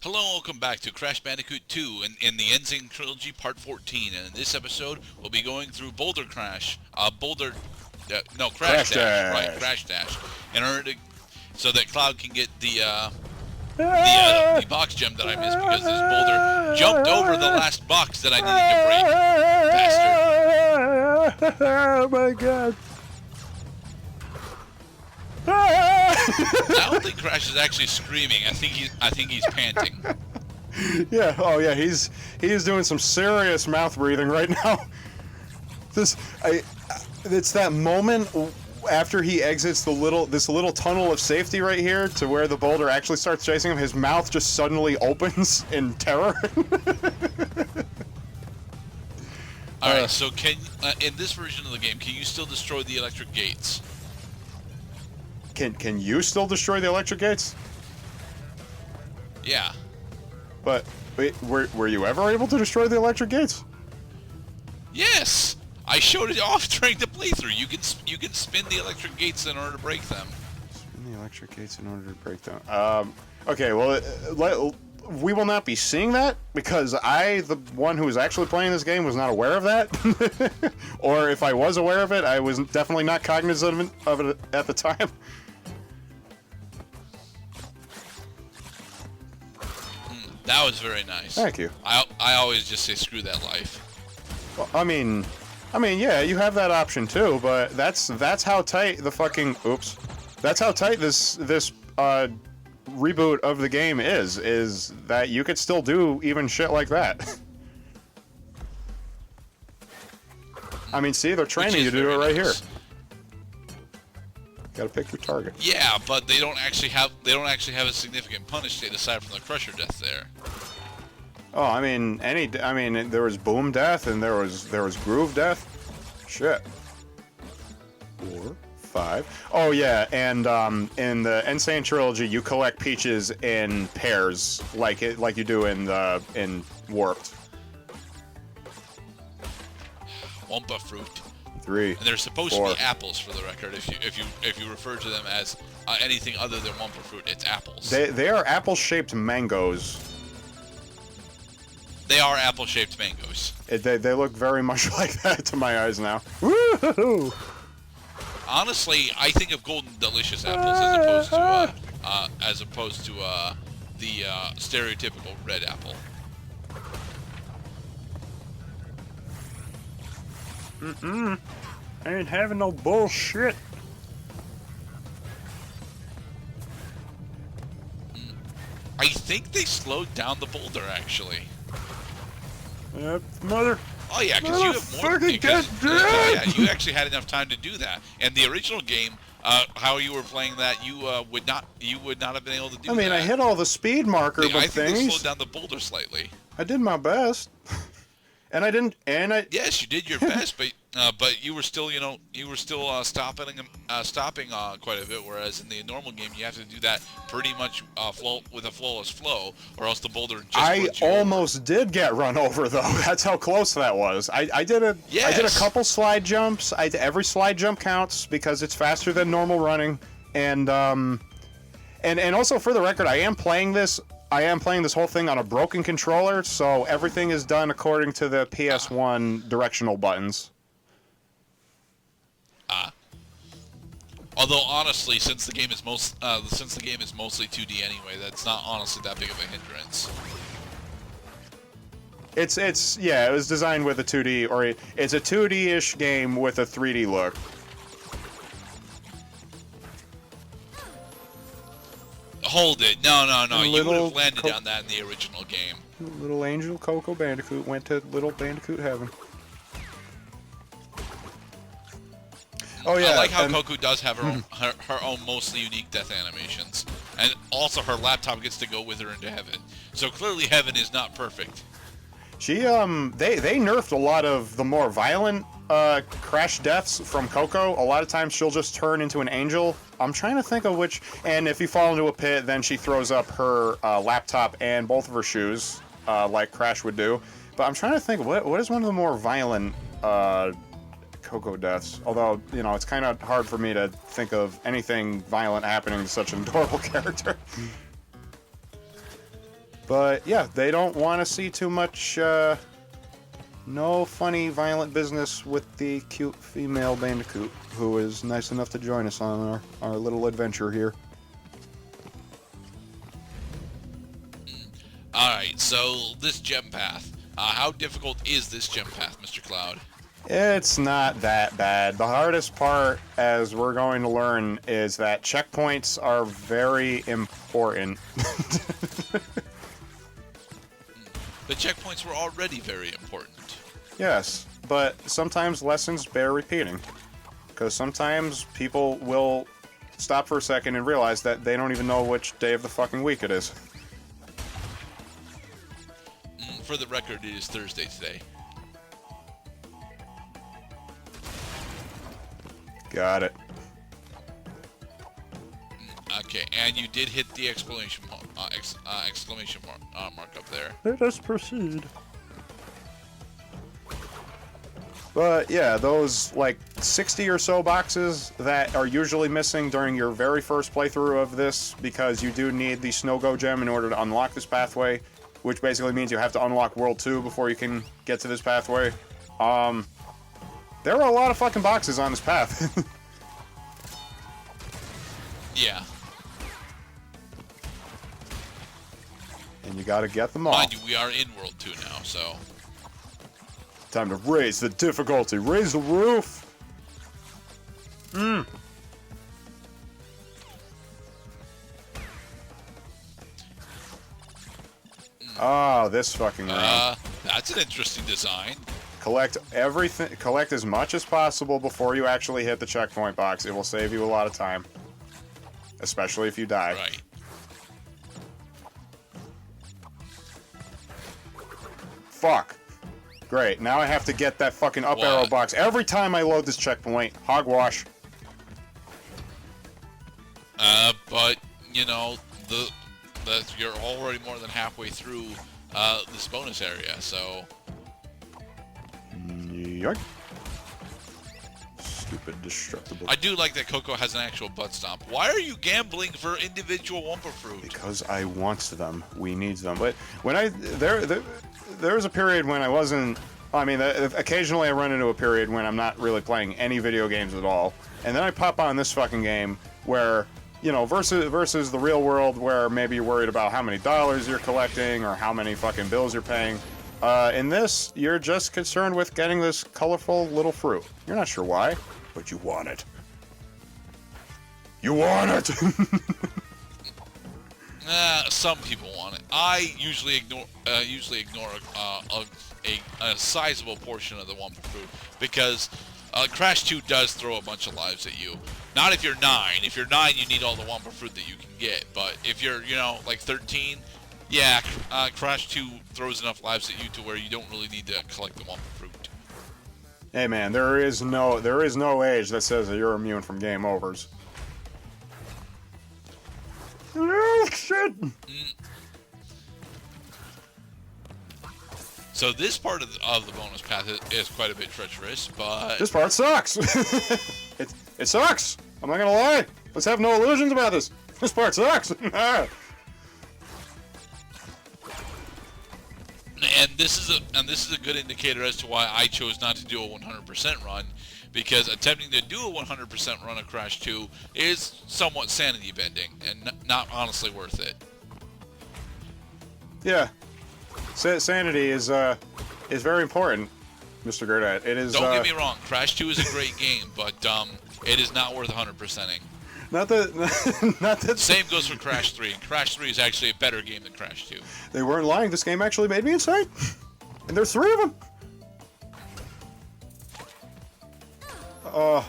Hello and welcome back to Crash Bandicoot 2 in the Insane Trilogy Part 14. And in this episode, we'll be going through Boulder Crash. Crash Dash. Right, Crash Dash. In order to, so that Cloud can get the box gem that I missed because this boulder jumped over the last box that I needed to break. Bastard. Oh my god. I don't think Crash is actually screaming. I think he's panting. Yeah. Oh yeah. He's doing some serious mouth breathing right now. It's that moment after he exits this little tunnel of safety right here to where the boulder actually starts chasing him. His mouth just suddenly opens in terror. All right. So in this version of the game, can you still destroy the electric gates? Can you still destroy the electric gates? Yeah. But wait, were you ever able to destroy the electric gates? Yes. I showed it off during the playthrough. You can spin the electric gates in order to break them. Spin the electric gates in order to break them. Okay. Well, we will not be seeing that because the one who was actually playing this game, was not aware of that. Or if I was aware of it, I was definitely not cognizant of it at the time. That was very nice. Thank you. I always just say screw that life. Well, I mean, yeah, you have that option too, but that's how tight the fucking that's how tight this reboot of the game is that you could still do even shit like that. I mean, see, they're training you to do it right here. Gotta pick your target. Yeah, but they don't actually have a significant punish state aside from the crusher death there. Oh, I mean, there was boom death and there was groove death. Shit. 4, 5. Oh yeah, and in the Insane Trilogy, you collect peaches in pairs, like you do in Warped. Wumpa fruit. 3. And they're supposed 4. to be apples, for the record. If you refer to them as anything other than Wumpa fruit, it's apples. They are apple-shaped mangoes. They are apple-shaped mangoes. They look very much like that to my eyes now. Woo-hoo! Honestly, I think of golden delicious apples as opposed to the stereotypical red apple. I ain't having no bullshit. I think they slowed down the boulder, actually. Mother. Oh yeah, because you have more. You actually had enough time to do that. And the original game, how you were playing that, you would not have been able to do that. I mean, I hit all the speed marker I think things. they slowed down the boulder slightly. I did my best. And I didn't. Yes, you did your best, but you were still, stopping quite a bit. Whereas in the normal game, you have to do that pretty much with a flawless flow, or else the boulder just. I almost did get run over though. That's how close that was. I did a couple slide jumps. Every slide jump counts because it's faster than normal running, and also for the record, I am playing this whole thing on a broken controller, so everything is done according to the PS1 directional buttons. Although honestly, since the game is mostly 2D anyway, that's not honestly that big of a hindrance. It was designed with a 2D, or it's a 2D-ish game with a 3D look. Hold it. No. You would have landed on that in the original game. Little angel Coco Bandicoot went to Little Bandicoot Heaven. Oh yeah. I like how Coco does have her own mostly unique death animations. And also her laptop gets to go with her into heaven. So clearly heaven is not perfect. They nerfed a lot of the more violent crash deaths from Coco. A lot of times she'll just turn into an angel. I'm trying to think of which. And if you fall into a pit, then she throws up her laptop and both of her shoes, like Crash would do. But I'm trying to think, what is one of the more violent Coco deaths? Although, it's kind of hard for me to think of anything violent happening to such an adorable character. But yeah, they don't want to see too much, no funny, violent business with the cute female Bandicoot, who is nice enough to join us on our little adventure here. Alright, so this gem path. How difficult is this gem path, Mr. Cloud? It's not that bad. The hardest part, as we're going to learn, is that checkpoints are very important. The checkpoints were already very important. Yes, but sometimes lessons bear repeating. Because sometimes people will stop for a second and realize that they don't even know which day of the fucking week it is. For the record, it is Thursday today. Got it. Okay, and you did hit the exclamation mark up there. Let us proceed. But yeah, those like 60 or so boxes that are usually missing during your very first playthrough of this, because you do need the Snow Go gem in order to unlock this pathway, which basically means you have to unlock World 2 before you can get to this pathway. There are a lot of fucking boxes on this path. Yeah. And you gotta get them all. Mind you, we are in World 2 now, so... Time to raise the difficulty. Raise the roof! Oh, this fucking room. That's an interesting design. Collect everything. Collect as much as possible before you actually hit the checkpoint box. It will save you a lot of time. Especially if you die. Right. Fuck. Great. Now I have to get that fucking up arrow box every time I load this checkpoint. Hogwash. But, you know, you're already more than halfway through this bonus area, so... Yoink. Stupid destructible. I do like that Coco has an actual butt stomp. Why are you gambling for individual Wumpa Fruit? Because I want them. We need them. But when there was a period when I wasn't... I mean, occasionally I run into a period when I'm not really playing any video games at all. And then I pop on this fucking game where, you know, versus the real world where maybe you're worried about how many dollars you're collecting or how many fucking bills you're paying. In this, you're just concerned with getting this colorful little fruit. You're not sure why, but you want it. You want it! Some people want it. I usually ignore a sizable portion of the Wumpa Fruit because Crash 2 does throw a bunch of lives at you. Not if you're 9. If you're 9, you need all the Wumpa Fruit that you can get. But if you're, you know, like 13, yeah, Crash 2 throws enough lives at you to where you don't really need to collect the Wumpa Fruit. Hey man, there is no age that says that you're immune from game overs. Oh, shit! So this part of the bonus path is quite a bit treacherous, but... This part sucks! It sucks! I'm not gonna lie! Let's have no illusions about this! This part sucks! And this is a good indicator as to why I chose not to do a 100% run, because attempting to do a 100% run of Crash 2 is somewhat sanity bending and not honestly worth it. Yeah, sanity is very important, Mr. Gerdat. It is. Don't get me wrong, Crash 2 is a great game, but it is not worth 100%ing. Not that. Same goes for Crash 3. And Crash 3 is actually a better game than Crash 2. They weren't lying. This game actually made me insane. And there's 3 of them. Oh.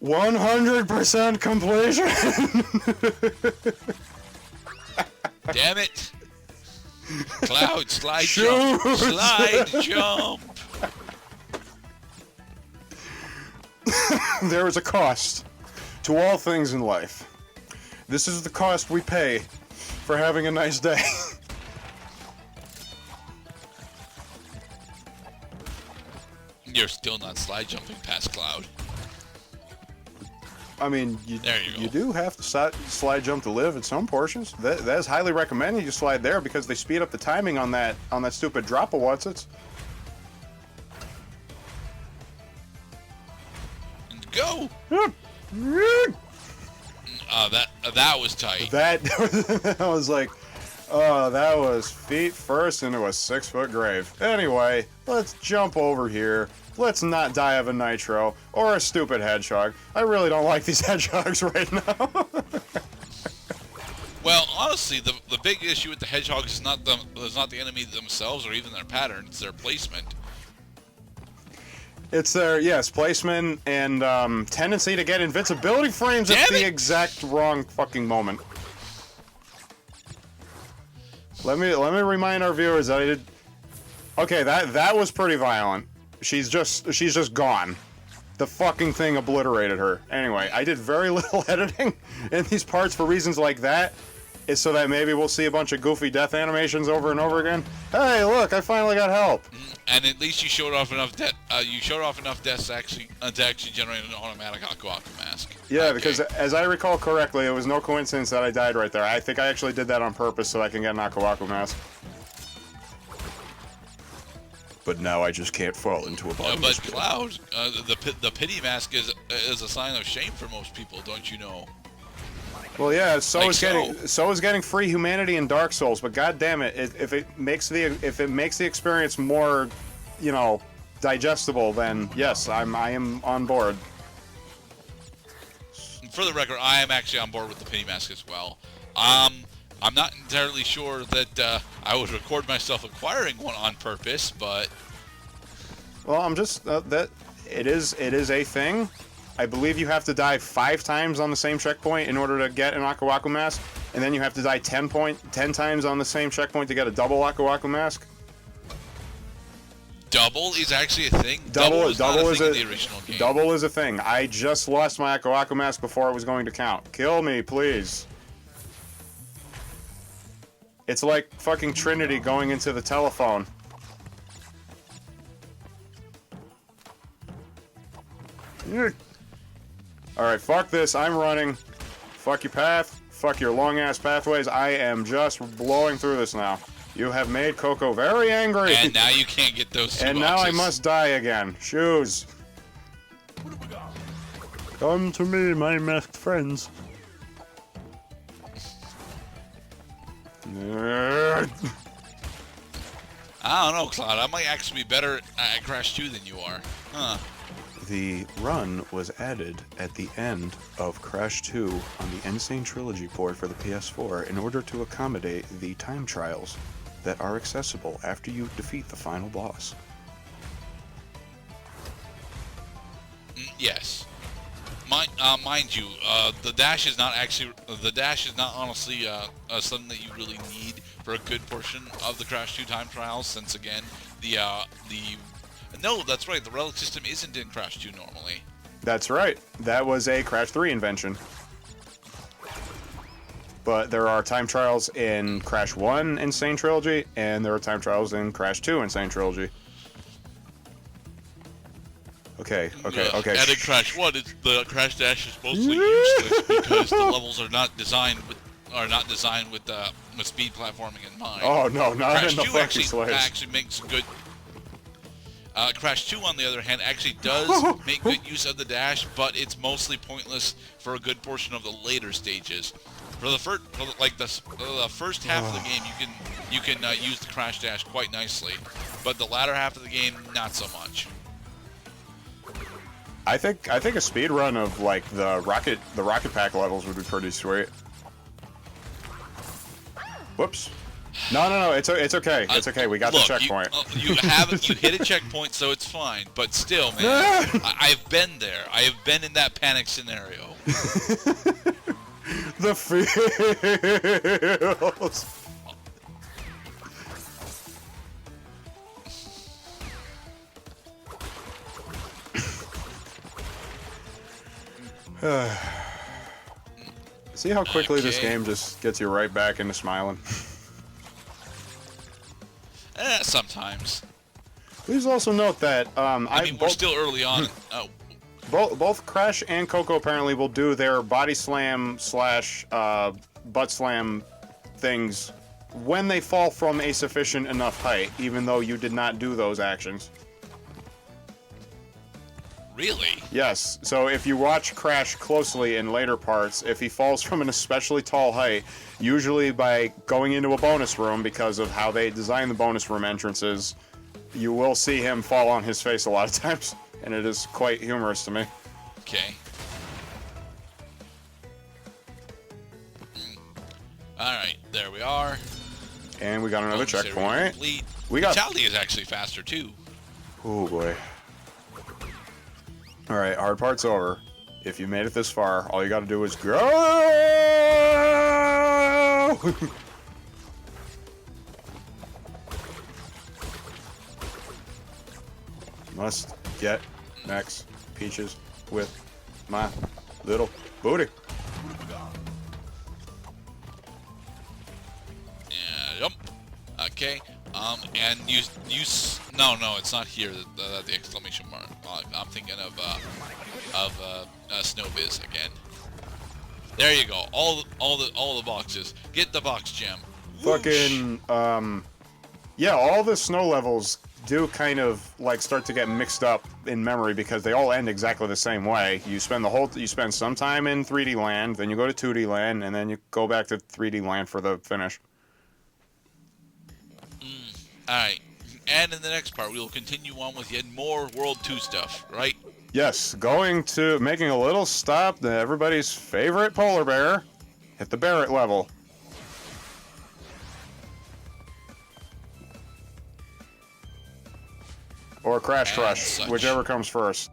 100% completion. Damn it. Cloud, slide jump. Slide jump. There is a cost to all things in life. This is the cost we pay for having a nice day. You're still not slide jumping past Cloud. I mean, There you go. you do have to slide jump to live at some portions. That is highly recommended you slide there because they speed up the timing on that stupid drop of what's-its. And go! That was tight. That was like, oh, that was feet first into a 6-foot grave. Anyway, let's jump over here. Let's not die of a nitro or a stupid hedgehog. I really don't like these hedgehogs right now. Well, honestly, the big issue with the hedgehogs is not the enemy themselves or even their pattern. It's their placement. It's their, yes, placement and tendency to get invincibility frames at the exact wrong fucking moment. Let me remind our viewers that I did. Okay, that was pretty violent. She's just gone. The fucking thing obliterated her. Anyway, I did very little editing in these parts for reasons like that. Is so that maybe we'll see a bunch of goofy death animations over and over again. Hey, look! I finally got help. And at least you showed off enough deaths to actually generate an automatic Aku Aku mask. Yeah, okay. Because as I recall correctly, it was no coincidence that I died right there. I think I actually did that on purpose so I can get an Aku Aku mask. But now I just can't fall into a bottomless pit. But Cloud, the pity mask is a sign of shame for most people, don't you know? Well, yeah. So is getting free humanity in Dark Souls. But God damn it, if it makes the experience more, you know, digestible, then yes, I am on board. For the record, I am actually on board with the pity mask as well. I'm not entirely sure that I would record myself acquiring one on purpose, but... Well, I'm just... that it is a thing. I believe you have to die 5 times on the same checkpoint in order to get an Aku Aku mask, and then you have to die 10 times on the same checkpoint to get a double Aku Aku mask. Double is actually a thing? Double is not a is thing in the original game. Double is a thing. I just lost my Aku Aku mask before it was going to count. Kill me, please. It's like fucking Trinity going into the telephone. Alright, fuck this. I'm running. Fuck your path. Fuck your long-ass pathways. I am just blowing through this now. You have made Coco very angry. And now you can't get those 2 And boxes. now I must die again. Shoes. Come to me, my masked friends. I don't know, Cloud. I might actually be better at Crash 2 than you are. Huh. The run was added at the end of Crash 2 on the Insane Trilogy port for the PS4 in order to accommodate the time trials that are accessible after you defeat the final boss. Yes. Mind you, the dash is not honestly something that you really need for a good portion of the Crash 2 time trials, since again, no, that's right, the relic system isn't in Crash 2 normally. That's right. That was a Crash 3 invention. But there are time trials in Crash 1 Insane Trilogy, and there are time trials in Crash 2 Insane Trilogy. Okay. And in Crash 1, the Crash Dash is mostly useless because the levels are not designed with speed platforming in mind. Oh no, not Crash in the 2 fucking actually makes good. Crash 2, on the other hand, actually does make good use of the dash, but it's mostly pointless for a good portion of the later stages. For the first half of the game, you can use the Crash Dash quite nicely, but the latter half of the game, not so much. I think a speed run of like the rocket pack levels would be pretty sweet. Whoops. No, it's okay. It's okay. We got the checkpoint. You hit a checkpoint, so it's fine. But still, man, I've been there. I have been in that panic scenario. The feels. See how quickly this game just gets you right back into smiling? Sometimes. Please also note that I mean, we're still early on. Oh, both Crash and Coco apparently will do their body slam slash butt slam things when they fall from a sufficient enough height, even though you did not do those actions. really? Yes, so if you watch Crash closely in later parts, if he falls from an especially tall height, usually by going into a bonus room because of how they design the bonus room entrances, you will see him fall on his face a lot of times, and it is quite humorous to me. Okay. All right, there we are. And we got another Bonus area checkpoint. complete. We got... Fatality is actually faster too. Oh boy. Alright, hard part's over. If you made it this far, all you gotta do is go! Must get Max Peaches with my little booty. Yeah, yep. Okay. And no, it's not here. The exclamation mark. I'm thinking of Snowbiz again. There you go. All the boxes. Get the box gem. Fucking yeah, all the snow levels do kind of like start to get mixed up in memory because they all end exactly the same way. You spend some time in 3D land, then you go to 2D land, and then you go back to 3D land for the finish. Alright. And in the next part, we will continue on with yet more World 2 stuff, right? Yes, making a little stop to everybody's favorite polar bear. Hit the Barrett level. Or Crash Crush, whichever comes first.